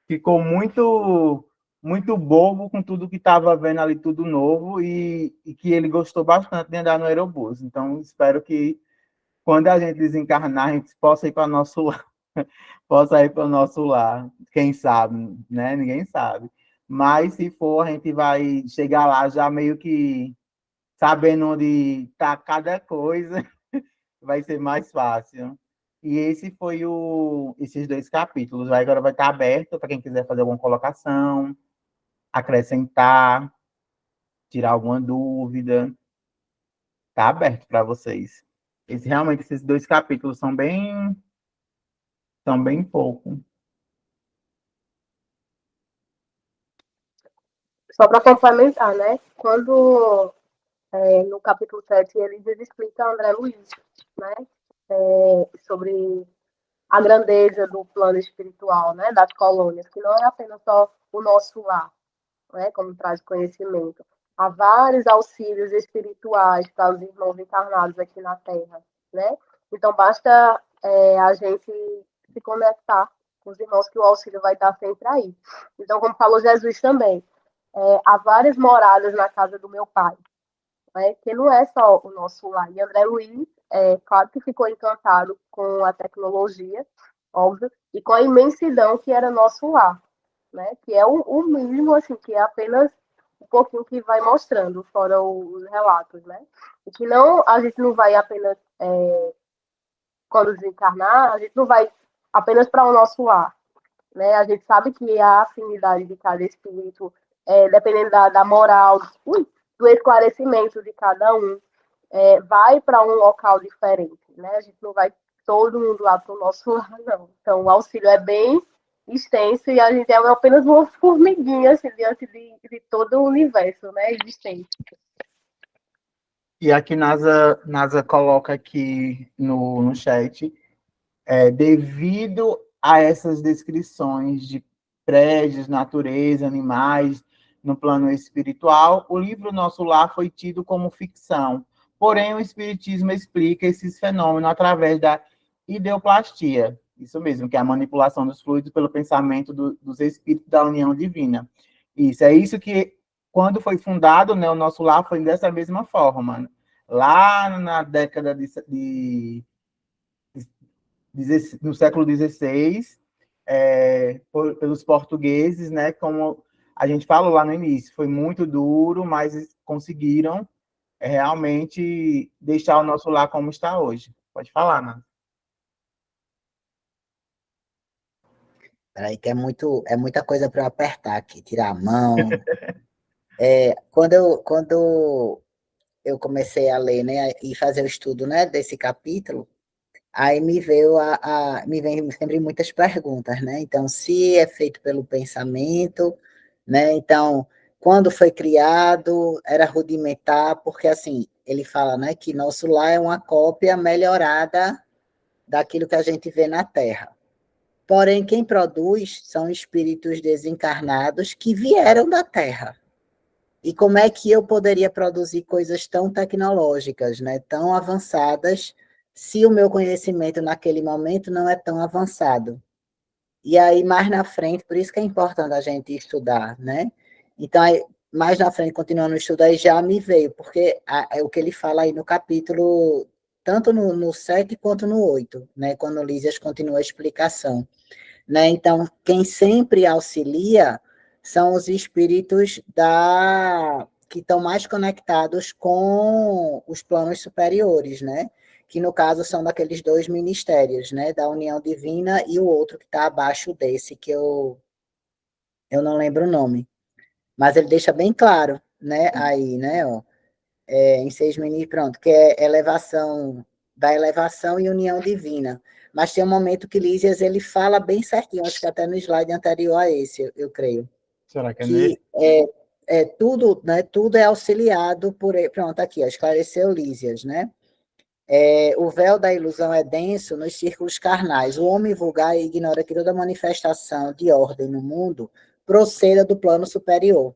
ficou muito bobo com tudo que estava vendo ali, tudo novo, e que ele gostou bastante de andar no aerobus. Então, espero que quando a gente desencarnar, a gente possa ir para nosso lar, possa ir para o nosso lar. Quem sabe, né? Ninguém sabe. Mas se for, a gente vai chegar lá já meio que sabendo onde está cada coisa, vai ser mais fácil. E esses 2 capítulos. Agora vai estar aberto para quem quiser fazer alguma colocação, acrescentar, tirar alguma dúvida. Está aberto para vocês. Realmente, esses 2 capítulos são bem pouco. Só para complementar, né? Quando no capítulo 7 eles explicam a André Luiz, né? Sobre a grandeza do plano espiritual, né? Das colônias, que não é apenas só o nosso lar, né? Como traz conhecimento. Há vários auxílios espirituais para os irmãos encarnados aqui na Terra, né? Então basta a gente se conectar com os irmãos que o auxílio vai estar sempre aí. Então, como falou Jesus também, há várias moradas na casa do meu pai, né, que não é só o nosso lar. E André Luiz, claro que ficou encantado com a tecnologia, óbvio, e com a imensidão que era nosso lar, né, que é o mínimo, assim, que é apenas um pouquinho que vai mostrando, fora os relatos, né, e que não, a gente não vai apenas, quando desencarnar, a gente não vai apenas para o nosso lar, né, a gente sabe que a afinidade de cada espírito, dependendo da moral, do esclarecimento de cada um, vai para um local diferente, né? A gente não vai todo mundo lá para o nosso lado, não. Então, o auxílio é bem extenso e a gente é apenas uma formiguinha assim, diante de todo o universo, né? Existente. E aqui NASA coloca aqui no chat, devido a essas descrições de prédios, natureza, animais, no plano espiritual, o livro Nosso Lar foi tido como ficção. Porém, o Espiritismo explica esses fenômenos através da ideoplastia. Isso mesmo, que é a manipulação dos fluidos pelo pensamento dos espíritos da união divina. Isso, é isso que, quando foi fundado, né, o Nosso Lar foi dessa mesma forma. Lá na década no século XVI, pelos portugueses, né? Como a gente falou lá no início, foi muito duro, mas conseguiram realmente deixar o nosso lar como está hoje. Pode falar, Ana. Peraí, que é muita coisa para eu apertar aqui, tirar a mão. Quando eu comecei a ler, né, e fazer o estudo, né, desse capítulo, aí me vem sempre muitas perguntas, né? Então, se é feito pelo pensamento, né? Então, quando foi criado, era rudimentar, porque assim, ele fala, né, que nosso lar é uma cópia melhorada daquilo que a gente vê na Terra. Porém, quem produz são espíritos desencarnados que vieram da Terra. E como é que eu poderia produzir coisas tão tecnológicas, né, tão avançadas, se o meu conhecimento naquele momento não é tão avançado? E aí, mais na frente, por isso que é importante a gente estudar, né? Então, aí, mais na frente, continuando o estudo, aí já me veio, porque é o que ele fala aí no capítulo, tanto no 7 quanto no 8, né? Quando o Lísias continua a explicação, né? Então, quem sempre auxilia são os espíritos que estão mais conectados com os planos superiores, né? Que no caso são daqueles 2 ministérios, né? Da união divina e o outro que está abaixo desse, que eu não lembro o nome. Mas ele deixa bem claro, né? Aí, né? Ó, em 6 ministérios, pronto, que é da elevação e união divina. Mas tem um momento que Lísias ele fala bem certinho, acho que até no slide anterior a esse, eu creio, Será que é nele? que tudo, né, tudo é auxiliado por ele. Pronto, aqui, ó, esclareceu Lísias, né? O véu da ilusão é denso nos círculos carnais. O homem vulgar ignora que toda manifestação de ordem no mundo proceda do plano superior,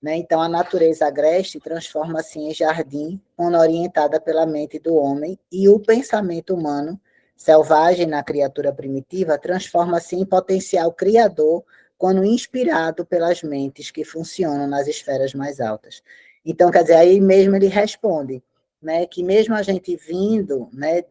né? Então, a natureza agreste transforma-se em jardim, quando orientada pela mente do homem, e o pensamento humano, selvagem na criatura primitiva, transforma-se em potencial criador, quando inspirado pelas mentes que funcionam nas esferas mais altas. Então, quer dizer, aí mesmo ele responde, né, que mesmo a gente vindo, né,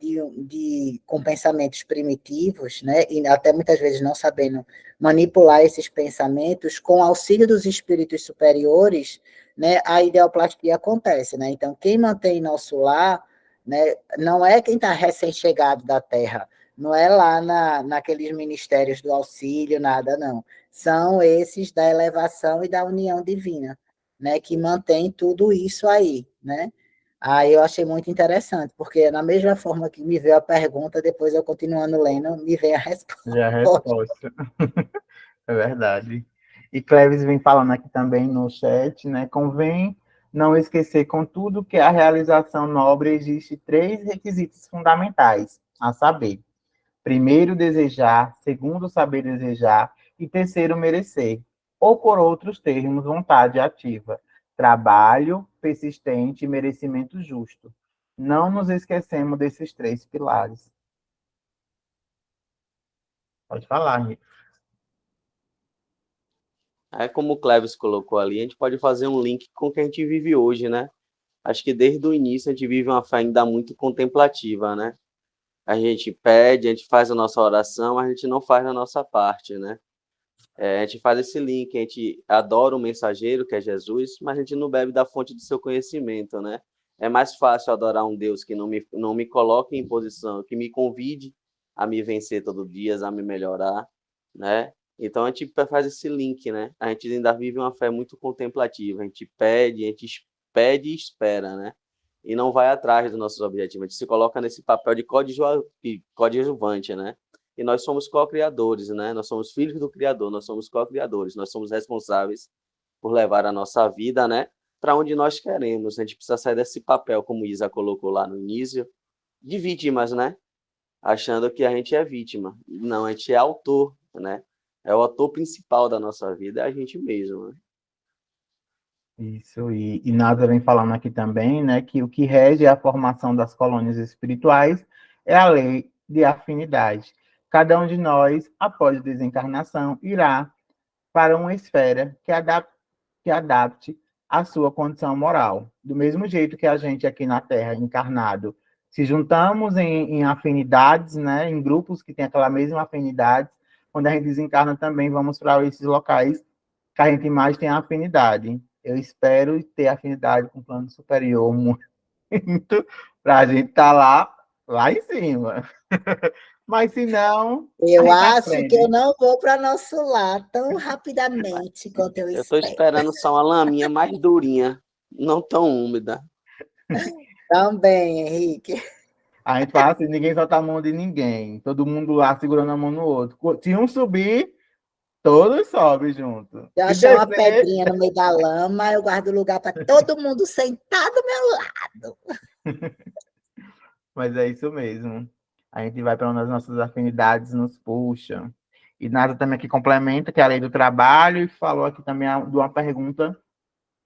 com pensamentos primitivos, né, e até muitas vezes não sabendo manipular esses pensamentos, com auxílio dos espíritos superiores, né, a ideoplastia acontece, né? Então, quem mantém nosso lar né? Não é quem está recém-chegado da Terra, não é lá naqueles ministérios do auxílio, nada, não. São esses da elevação e da união divina, né? Que mantém tudo isso aí, né? Aí eu achei muito interessante, porque na mesma forma que me veio a pergunta, depois eu continuando lendo, me veio a resposta. Já a resposta. É verdade. E Cleves vem falando aqui também no chat, né? Convém não esquecer, contudo, que a realização nobre existe três requisitos fundamentais, a saber, primeiro, desejar, segundo, saber desejar, e terceiro, merecer. Ou, por outros termos, vontade ativa, trabalho persistente e merecimento justo. Não nos esquecemos desses três pilares. Pode falar, Henrique. Aí, como o Cleves colocou ali, a gente pode fazer um link com o que a gente vive hoje, né? Acho que desde o início a gente vive uma fé ainda muito contemplativa, né? A gente pede, a gente faz a nossa oração, mas a gente não faz a nossa parte, né? A gente faz esse link, a gente adora o mensageiro, que é Jesus, mas a gente não bebe da fonte do seu conhecimento, né? É mais fácil adorar um Deus que não me coloque em posição, que me convide a me vencer todo dia, a me melhorar, né? Então a gente faz esse link, né? A gente ainda vive uma fé muito contemplativa, a gente pede e espera, né? E não vai atrás dos nossos objetivos, a gente se coloca nesse papel de coadjuvante, né? E nós somos co-criadores, né? Nós somos filhos do Criador, nós somos co-criadores, nós somos responsáveis por levar a nossa vida, né? Para onde nós queremos. A gente precisa sair desse papel, como Isa colocou lá no início, de vítimas, né? Achando que a gente é vítima. Não, a gente é autor, né? É o ator principal da nossa vida, é a gente mesmo, né? Isso, e Nada vem falando aqui também, né, que o que rege a formação das colônias espirituais é a lei de afinidade. Cada um de nós, após a desencarnação, irá para uma esfera que adapte a sua condição moral. Do mesmo jeito que a gente aqui na Terra, encarnado, se juntamos em afinidades, né, em grupos que têm aquela mesma afinidade, quando a gente desencarna também vamos para esses locais que a gente mais tem afinidade. Eu espero ter afinidade com o plano superior muito, para a gente estar lá em cima. Mas se não, a Eu gente acho que eu aprende. não vou para nosso lar tão rapidamente quanto eu Eu estou espero. esperando só uma laminha mais durinha, não tão úmida. Também, Henrique. A gente fala assim, ninguém solta a mão de ninguém. Todo mundo lá segurando a mão no outro. Se um subir, todos sobem junto. Se eu Se achar uma descer, pedrinha no meio da lama, eu guardo lugar para todo mundo sentar do meu lado. mas é isso mesmo. A gente vai para onde as nossas afinidades nos puxam. E Nada também aqui complementa, que é a lei do trabalho, e falou aqui também de uma pergunta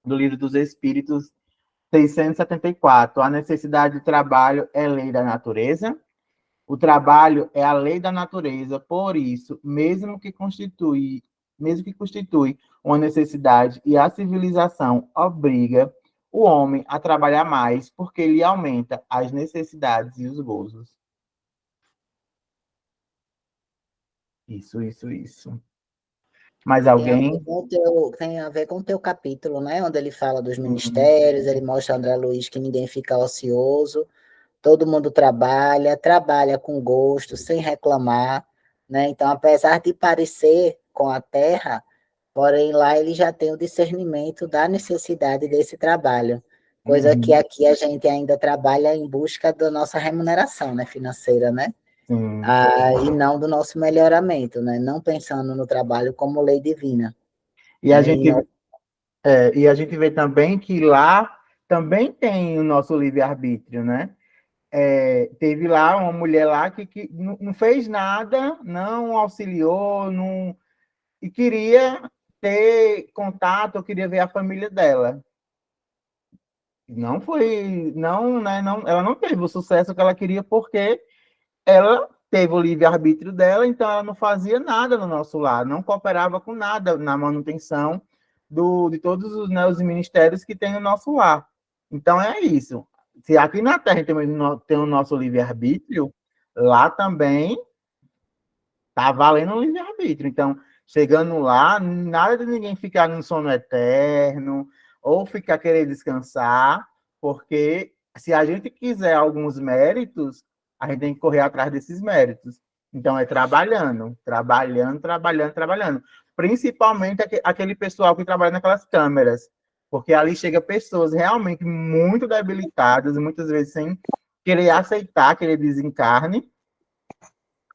do Livro dos Espíritos, 674. A necessidade de trabalho é lei da natureza? O trabalho é a lei da natureza, por isso, mesmo que constitui uma necessidade e a civilização obriga o homem a trabalhar mais, porque ele aumenta as necessidades e os gozos. Isso. Mais alguém? Tem a ver com o teu capítulo, né? Onde ele fala dos ministérios, ele mostra a André Luiz que ninguém fica ocioso, todo mundo trabalha com gosto, sem reclamar, né? Então, apesar de parecer com a terra, porém lá ele já tem o discernimento da necessidade desse trabalho, coisa que aqui a gente ainda trabalha em busca da nossa remuneração, né, financeira, né? Sim. E não do nosso melhoramento, né? Não pensando no trabalho como lei divina. E a Né? gente, e a gente vê também que lá também tem o nosso livre-arbítrio, né? Teve lá uma mulher lá que não fez nada, não auxiliou, não, e queria ter contato, eu queria ver a família dela. Não foi, não, né, não, ela não teve o sucesso que ela queria porque ela teve o livre-arbítrio dela, então ela não fazia nada no nosso lar, não cooperava com nada na manutenção de todos os, né, os ministérios que tem no nosso lar. Então é isso. Se aqui na Terra tem o nosso livre-arbítrio, lá também tá valendo o livre-arbítrio. Então, chegando lá, nada de ninguém ficar no sono eterno ou ficar querendo descansar, porque se a gente quiser alguns méritos, a gente tem que correr atrás desses méritos. Então, é trabalhando, trabalhando, trabalhando, trabalhando. Principalmente aquele pessoal que trabalha naquelas câmeras, porque ali chega pessoas realmente muito debilitadas, muitas vezes sem querer aceitar aquele desencarne,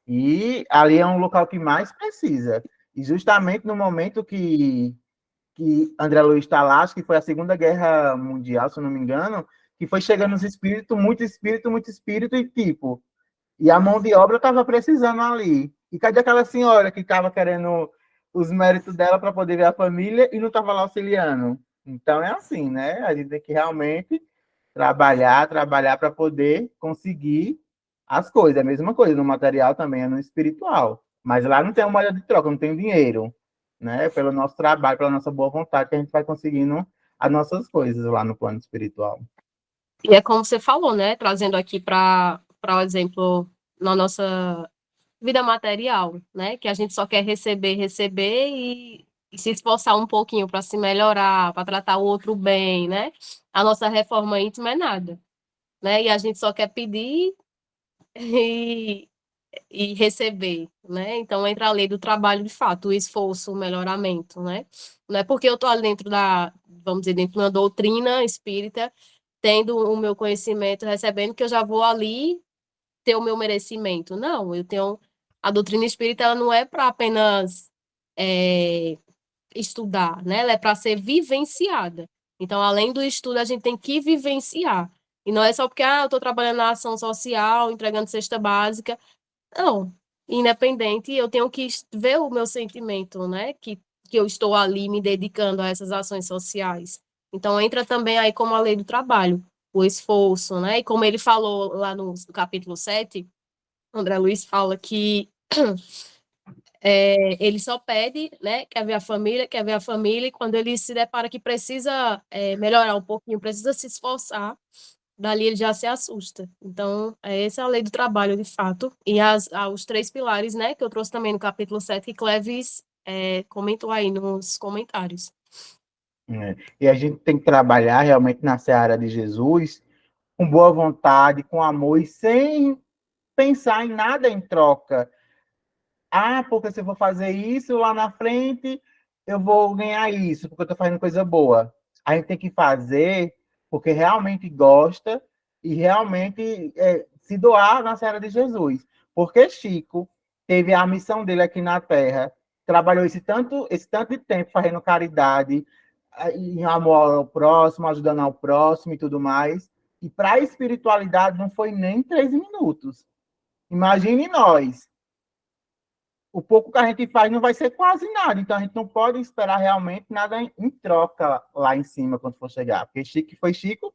e ali é um local que mais precisa. E justamente no momento que André Luiz está lá, acho que foi a Segunda Guerra Mundial, se eu não me engano, que foi chegando os espírito, muito espírito, e tipo, e a mão de obra estava precisando ali. E cadê aquela senhora que estava querendo os méritos dela para poder ver a família e não estava lá auxiliando? Então é assim, né? A gente tem que realmente trabalhar, trabalhar para poder conseguir as coisas. É a mesma coisa no material também, é no espiritual. Mas lá não tem uma moeda de troca, não tem dinheiro, né? Pelo nosso trabalho, pela nossa boa vontade, que a gente vai conseguindo as nossas coisas lá no plano espiritual. E é como você falou, né? Trazendo aqui para o exemplo, na nossa vida material, né? Que a gente só quer receber, receber e se esforçar um pouquinho para se melhorar, para tratar o outro bem, né? A nossa reforma íntima é nada, né? E a gente só quer pedir e, e receber, né? Então entra a lei do trabalho de fato, o esforço, o melhoramento, né? Não é porque eu estou ali dentro da, vamos dizer, dentro de uma doutrina espírita, tendo o meu conhecimento, recebendo, que eu já vou ali ter o meu merecimento. Não, eu tenho. A doutrina espírita ela não é para apenas estudar, né? Ela é para ser vivenciada. Então, além do estudo, a gente tem que vivenciar. E não é só porque eu estou trabalhando na ação social, entregando cesta básica. Não, independente, eu tenho que ver o meu sentimento, né? Que eu estou ali me dedicando a essas ações sociais. Então, entra também aí como a lei do trabalho, o esforço, né? E como ele falou lá no capítulo 7, André Luiz fala que ele só pede, né? Quer ver a família, e quando ele se depara que precisa melhorar um pouquinho, precisa se esforçar, dali ele já se assusta. Então, essa é a lei do trabalho, de fato. E os 3 pilares, né, que eu trouxe também no capítulo 7, que Cleves comentou aí nos comentários. E a gente tem que trabalhar realmente na seara de Jesus com boa vontade, com amor e sem pensar em nada em troca. Ah, porque se eu for fazer isso lá na frente, eu vou ganhar isso, porque eu estou fazendo coisa boa. A gente tem que fazer porque realmente gosta e realmente se doar na Seara de Jesus. Porque Chico teve a missão dele aqui na Terra, trabalhou esse tanto de tempo fazendo caridade, em amor ao próximo, ajudando ao próximo e tudo mais. E para a espiritualidade não foi nem 3 minutos. Imagine nós, o pouco que a gente faz não vai ser quase nada, então a gente não pode esperar realmente nada em troca lá em cima quando for chegar, porque Chico foi Chico,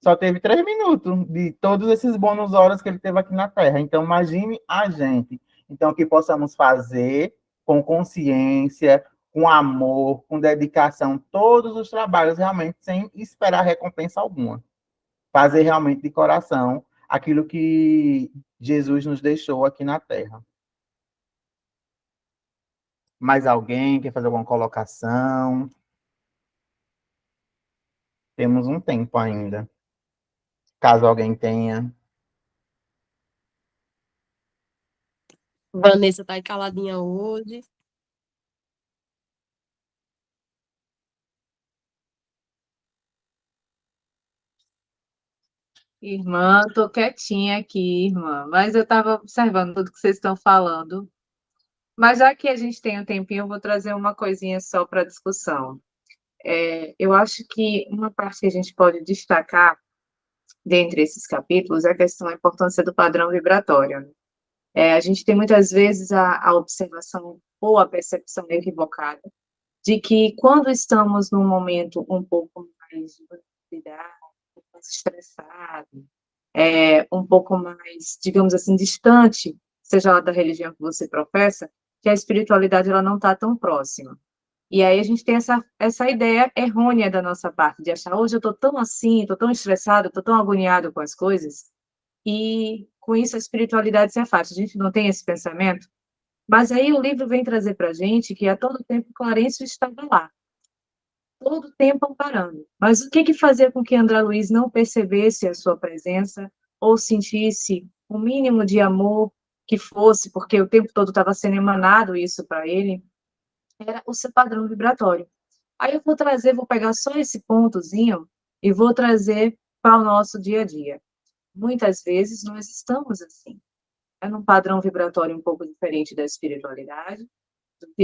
só teve 3 minutos de todos esses bônus horas que ele teve aqui na Terra, então imagine a gente, então que possamos fazer com consciência, com amor, com dedicação, todos os trabalhos realmente sem esperar recompensa alguma, fazer realmente de coração aquilo que Jesus nos deixou aqui na Terra. Mais alguém quer fazer alguma colocação? Temos um tempo ainda. Caso alguém tenha. Vanessa tá aí caladinha hoje. Irmã, tô quietinha aqui, irmã, mas eu estava observando tudo que vocês estão falando. Mas já que a gente tem um tempinho, eu vou trazer uma coisinha só para discussão. Eu acho que uma parte que a gente pode destacar dentre esses capítulos é a questão da importância do padrão vibratório, né? A gente tem muitas vezes a observação ou a percepção equivocada de que quando estamos num momento um pouco mais de vulnerabilidade, um pouco mais estressado, um pouco mais, digamos assim, distante, seja lá da religião que você professa, que a espiritualidade ela não está tão próxima. E aí a gente tem essa ideia errônea da nossa parte, de achar, hoje eu estou tão assim, estou tão estressado, estou tão agoniado com as coisas, e com isso a espiritualidade se afasta. A gente não tem esse pensamento, mas aí o livro vem trazer para a gente que a todo tempo Clarencio estava lá. todo o tempo amparando. Mas o que que fazia com que André Luiz não percebesse a sua presença ou sentisse o mínimo de amor que fosse, porque o tempo todo estava sendo emanado isso para ele, era o seu padrão vibratório. Aí eu vou pegar só esse pontozinho e vou trazer para o nosso dia a dia. Muitas vezes nós estamos assim, num padrão vibratório um pouco diferente da espiritualidade,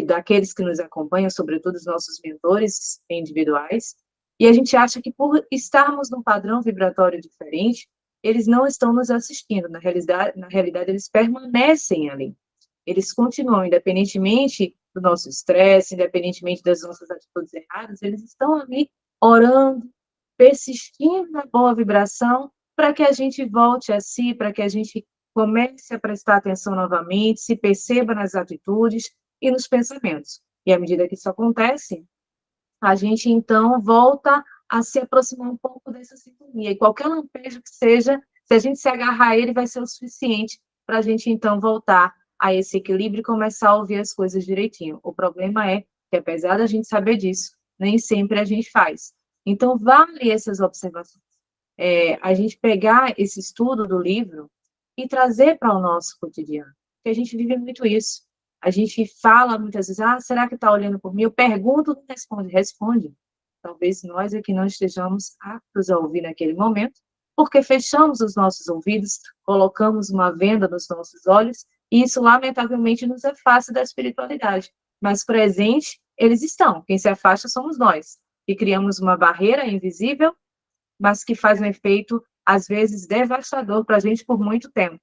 daqueles que nos acompanham, sobretudo os nossos mentores individuais, e a gente acha que por estarmos num padrão vibratório diferente, eles não estão nos assistindo. Na realidade eles permanecem ali. Eles continuam, independentemente do nosso estresse, independentemente das nossas atitudes erradas, eles estão ali orando, persistindo na boa vibração, para que a gente volte a si, para que a gente comece a prestar atenção novamente, se perceba nas atitudes e nos pensamentos. E à medida que isso acontece, a gente então volta a se aproximar um pouco dessa sintonia. E qualquer lampejo que seja, se a gente se agarrar a ele, vai ser o suficiente para a gente então voltar a esse equilíbrio e começar a ouvir as coisas direitinho. O problema é que, apesar da gente saber disso, nem sempre a gente faz. Então, vale essas observações. A gente pegar esse estudo do livro e trazer para o nosso cotidiano, porque a gente vive muito isso. A gente fala muitas vezes, será que está olhando por mim? Eu pergunto, não responde. Responde. Talvez nós é que não estejamos aptos a ouvir naquele momento, porque fechamos os nossos ouvidos, colocamos uma venda nos nossos olhos, e isso, lamentavelmente, nos afasta da espiritualidade. Mas presente, eles estão. Quem se afasta somos nós, e criamos uma barreira invisível, mas que faz um efeito, às vezes, devastador para a gente por muito tempo.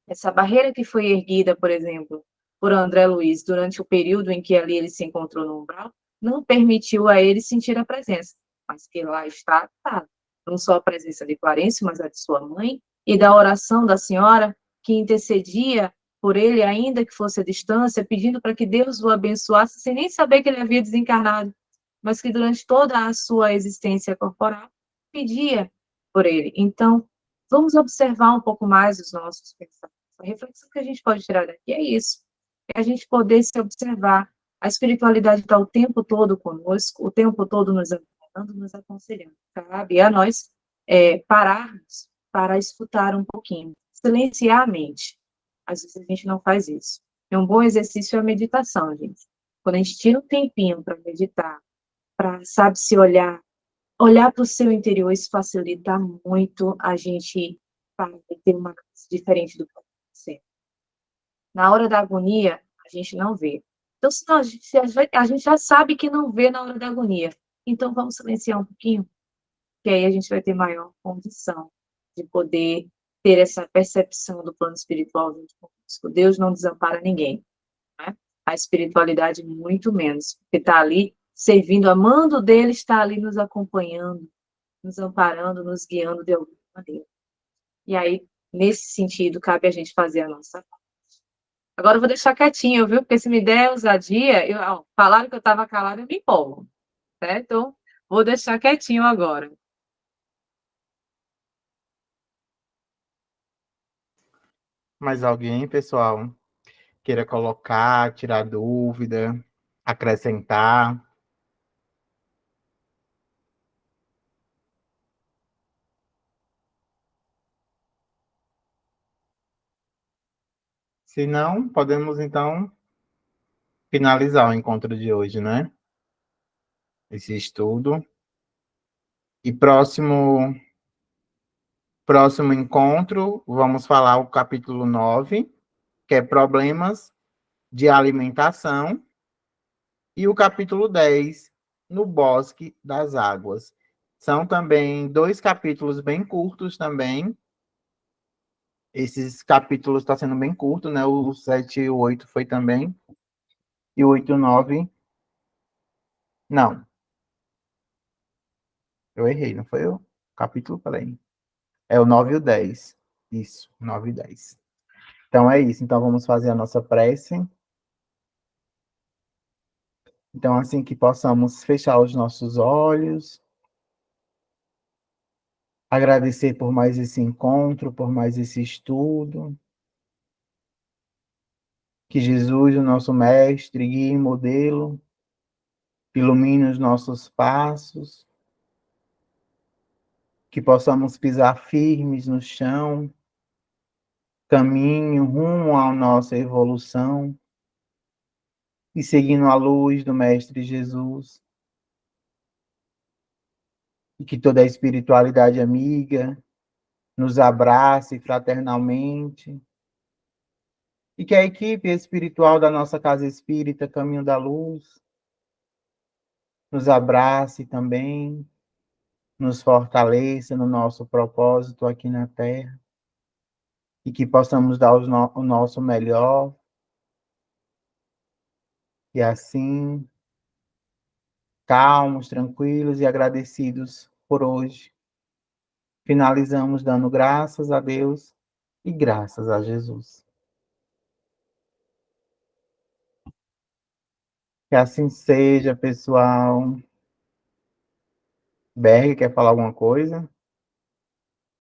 Essa barreira que foi erguida, por exemplo, por André Luiz, durante o período em que ali ele se encontrou no umbral, não permitiu a ele sentir a presença, mas que lá está, tá. Não só a presença de Clarencio, mas a de sua mãe, e da oração da senhora, que intercedia por ele, ainda que fosse à distância, pedindo para que Deus o abençoasse, sem nem saber que ele havia desencarnado, mas que durante toda a sua existência corporal, pedia por ele. Então, vamos observar um pouco mais os nossos pensamentos. A reflexão que a gente pode tirar daqui é isso, é a gente poder se observar. A espiritualidade está o tempo todo conosco, o tempo todo nos ajudando, nos aconselhando. Cabe a nós pararmos para escutar um pouquinho, silenciar a mente. Às vezes a gente não faz isso. É um bom exercício a meditação, gente. Quando a gente tira um tempinho para meditar, para, sabe, se olhar para o seu interior, isso facilita muito a gente ter uma coisa diferente do que acontece. Na hora da agonia, a gente não vê. Então, se a gente já sabe que não vê na hora da agonia, então vamos silenciar um pouquinho, que aí a gente vai ter maior condição de poder ter essa percepção do plano espiritual junto conosco. Deus não desampara ninguém, né? A espiritualidade muito menos, porque está ali servindo, amando dele, está ali nos acompanhando, nos amparando, nos guiando de alguma maneira. E aí, nesse sentido, cabe a gente fazer a nossa parte. Agora eu vou deixar quietinho, viu? Porque se me der ousadia, falaram que eu estava calada, eu me empolgo, certo? Então, vou deixar quietinho agora. Mais alguém, pessoal, queira colocar, tirar dúvida, acrescentar? Se não, podemos então finalizar o encontro de hoje, né? Esse estudo. E próximo encontro, vamos falar o capítulo 9, que é problemas de alimentação, e o capítulo 10, no Bosque das Águas. São também dois capítulos bem curtos também. Esses capítulos estão sendo bem curtos, né? O 7 e o 8 foi também. E o 8 e o 9, não. Eu errei, não foi o capítulo? Peraí. É o 9 e o 10. Isso, 9 e 10. Então é isso. Então vamos fazer a nossa prece. Então, assim que possamos fechar os nossos olhos, agradecer por mais esse encontro, por mais esse estudo. Que Jesus, o nosso mestre, guia e modelo, ilumine os nossos passos, que possamos pisar firmes no chão, caminho rumo à nossa evolução e seguindo a luz do Mestre Jesus. E que toda a espiritualidade amiga nos abrace fraternalmente. E que a equipe espiritual da nossa Casa Espírita Caminho da Luz nos abrace também, nos fortaleça no nosso propósito aqui na Terra. E que possamos dar o nosso melhor. E assim, calmos, tranquilos e agradecidos por hoje, finalizamos dando graças a Deus e graças a Jesus. Que assim seja, pessoal. Berg, quer falar alguma coisa?